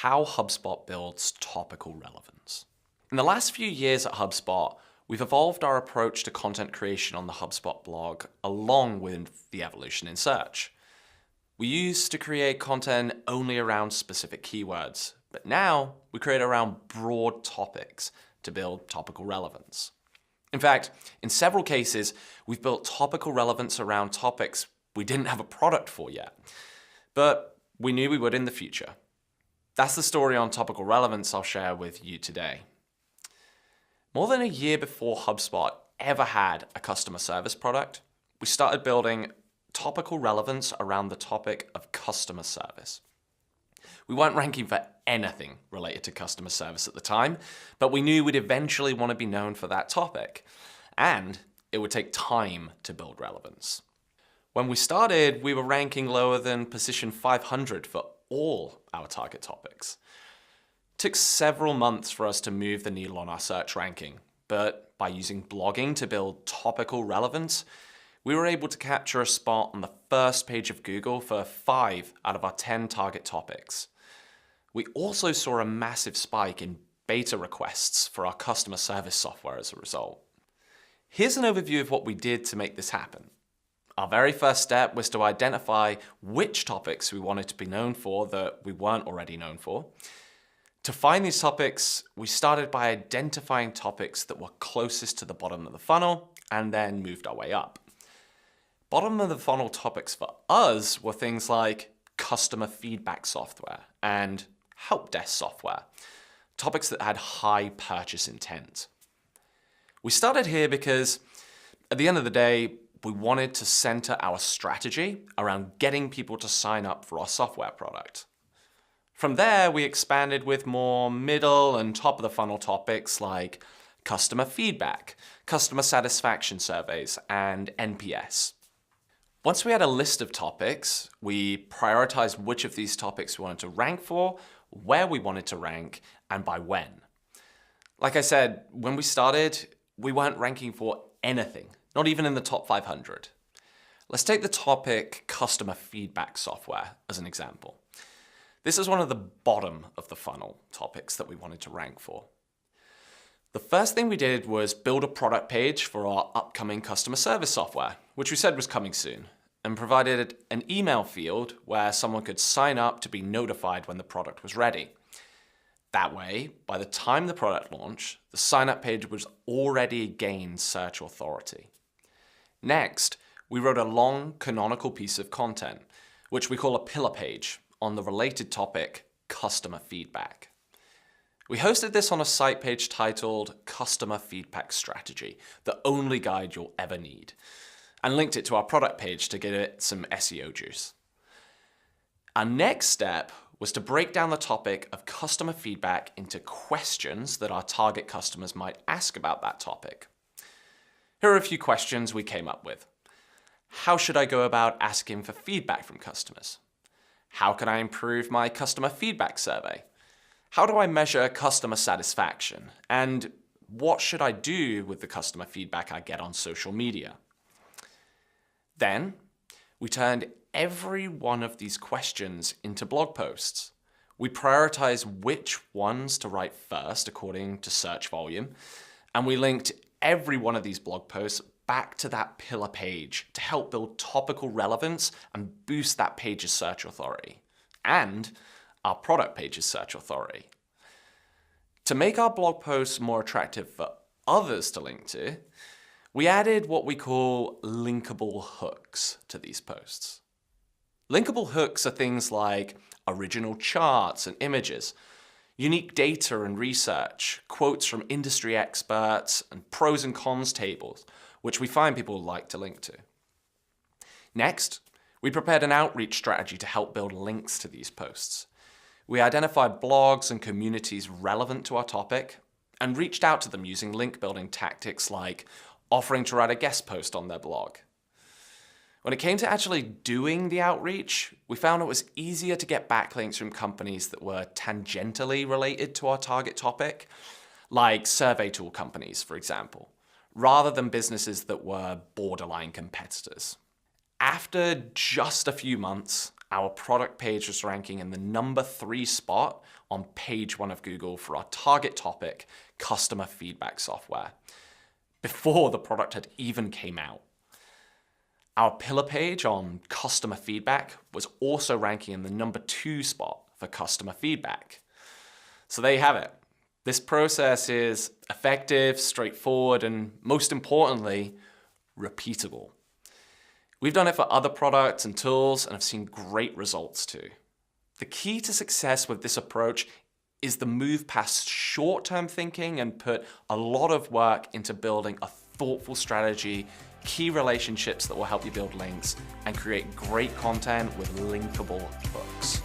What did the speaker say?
how HubSpot builds topical relevance. In the last few years at HubSpot, we've evolved our approach to content creation on the HubSpot blog along with the evolution in search. We used to create content only around specific keywords, but now we create around broad topics to build topical relevance. In fact, in several cases, we've built topical relevance around topics we didn't have a product for yet, but we knew we would in the future. That's the story on topical relevance I'll share with you today. More than a year before HubSpot ever had a customer service product, we started building topical relevance around the topic of customer service. We weren't ranking for anything related to customer service at the time, but we knew we'd eventually want to be known for that topic, and it would take time to build relevance. When we started, we were ranking lower than position 500 for all our target topics. It took several months for us to move the needle on our search ranking, but by using blogging to build topical relevance, we were able to capture a spot on the first page of Google for 5 out of our 10 target topics. We also saw a massive spike in beta requests for our customer service software as a result. Here's an overview of what we did to make this happen. Our very first step was to identify which topics we wanted to be known for that we weren't already known for. To find these topics, we started by identifying topics that were closest to the bottom of the funnel and then moved our way up. Bottom of the funnel topics for us were things like customer feedback software and help desk software, topics that had high purchase intent. We started here because at the end of the day, we wanted to center our strategy around getting people to sign up for our software product. From there, we expanded with more middle and top of the funnel topics like customer feedback, customer satisfaction surveys, and NPS. Once we had a list of topics, we prioritized which of these topics we wanted to rank for, where we wanted to rank, and by when. Like I said, when we started, we weren't ranking for anything, not even in the top 500. Let's take the topic customer feedback software as an example. This is one of the bottom of the funnel topics that we wanted to rank for. The first thing we did was build a product page for our upcoming customer service software, which we said was coming soon, and provided an email field where someone could sign up to be notified when the product was ready. That way, by the time the product launched, the sign-up page was already gained search authority. Next, we wrote a long canonical piece of content, which we call a pillar page, on the related topic, customer feedback. We hosted this on a site page titled Customer Feedback Strategy, the only guide you'll ever need, and linked it to our product page to get it some SEO juice. Our next step was to break down the topic of customer feedback into questions that our target customers might ask about that topic. Here are a few questions we came up with. How should I go about asking for feedback from customers? How can I improve my customer feedback survey? How do I measure customer satisfaction? And what should I do with the customer feedback I get on social media? Then, we turned every one of these questions into blog posts. We prioritized which ones to write first according to search volume, and we linked every one of these blog posts back to that pillar page to help build topical relevance and boost that page's search authority, and our product page's search authority. To make our blog posts more attractive for others to link to, we added what we call linkable hooks to these posts. Linkable hooks are things like original charts and images, unique data and research, quotes from industry experts, and pros and cons tables, which we find people like to link to. Next, we prepared an outreach strategy to help build links to these posts. We identified blogs and communities relevant to our topic and reached out to them using link building tactics like offering to write a guest post on their blog. When it came to actually doing the outreach, we found it was easier to get backlinks from companies that were tangentially related to our target topic, like survey tool companies, for example, rather than businesses that were borderline competitors. After just a few months Our product page was ranking in the #3 spot on page 1 of Google for our target topic, customer feedback software, before the product had even came out. Our pillar page on customer feedback was also ranking in the #2 spot for customer feedback. So there you have it. This process is effective, straightforward, and most importantly, repeatable. We've done it for other products and tools and have seen great results too. The key to success with this approach is the move past short-term thinking and put a lot of work into building a thoughtful strategy, key relationships that will help you build links, and create great content with linkable hooks.